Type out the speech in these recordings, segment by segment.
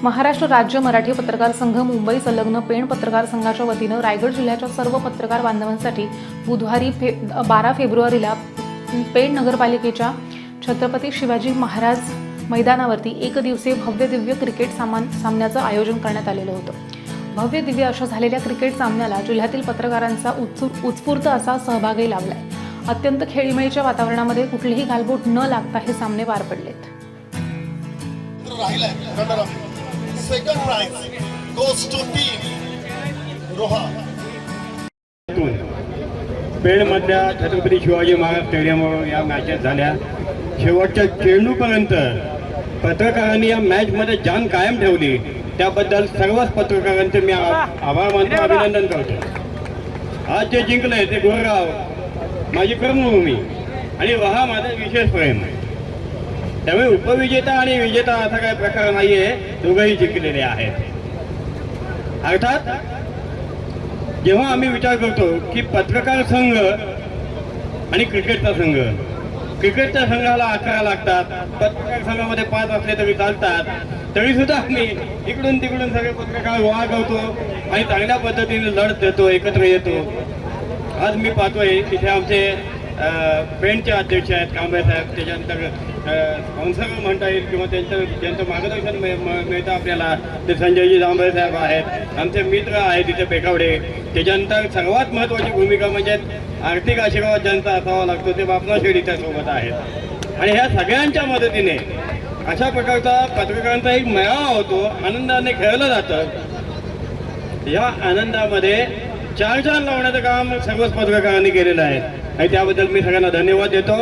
महाराष्ट्र राज्य मराठी पत्रकार संघ मुंबई संलग्न पेण पत्रकार संघाच्या वतीनं रायगड जिल्ह्याच्या सर्व पत्रकार बांधवांसाठी बुधवारी 12 फेब्रुवारीला पेण नगरपालिकेच्या छत्रपती शिवाजी महाराज मैदानावरती एकदिवसीय भव्य दिव्य क्रिकेट सामन्याचं आयोजन करण्यात आलेलं होतं। भव्य दिव्य अशा झालेल्या क्रिकेट सामन्याला जिल्ह्यातील पत्रकारांचा उत्स्फूर्त असा सहभागही लाभलाय। अत्यंत खेळीमेळीच्या वातावरणामध्ये कुठलीही गालबोट न लागता हे सामने पार पडलेत। Second prize goes to team Roha. पेणमधल्या Chhatrapati Shivaji Maharaj स्टेडियमवर या मॅचेस झाल्या। शेवटच्या चेंडूपर्यंत पत्रकारांनी या मॅचमध्ये जान कायम ठेवली, त्याबद्दल सर्वच पत्रकारांचे मी आभार मानतो, अभिनंदन करतो। आज जे जिंकले ते गोरगाव माझी कर्मभूमी आणि वहा माझा विशेष प्रेम। त्यामुळे उपविजेता आणि विजेता असा काही प्रकार नाहीये, दोघंही जिंकलेले आहेत। अर्थात जेव्हा आम्ही विचार करतो की पत्रकार संघ आणि क्रिकेटचा संघ, क्रिकेटच्या संघाला 11 लागतात, पत्रकार संघामध्ये 5 असले तरी चालतात, तरी सुद्धा आम्ही इकडून तिकडून सगळे पत्रकार गोळा करतो आणि चांगल्या पद्धतीने लढत देतो, एकत्र येतो। आज मी पाहतोय तिथे आमचे पेणचे अध्यक्ष आहेत कांबळे साहेब, त्याच्यानंतर स्पॉन्सर म्हणता येईल किंवा त्यांचं मार्गदर्शन मिळतं आपल्याला ते संजयजी जांभळे साहेब आहेत, आमचे मित्र आहेत तिथे बेकावडे। त्याच्यानंतर सर्वात महत्त्वाची भूमिका म्हणजे आर्थिक आशीर्वाद ज्यांचा असावा लागतो ते बापना शेठ सोबत आहेत। आणि ह्या सगळ्यांच्या मदतीने अशा प्रकारचा पत्रकारांचा एक मेळावा होतो, आनंदाने खेळलं जातं। या आनंदामध्ये चार लावण्याचं काम सर्वच पत्रकारांनी केलेलं आहे आणि त्याबद्दल मी सगळ्यांना धन्यवाद देतो।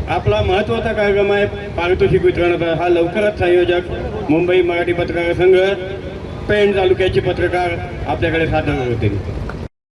आपला महत्त्वाचा कार्यक्रम आहे पारितोषिक वितरणाचा, हा लवकरच संयोजक मुंबई मराठी पत्रकार संघ पेण तालुक्याचे पत्रकार आपल्याकडे सादर होतील।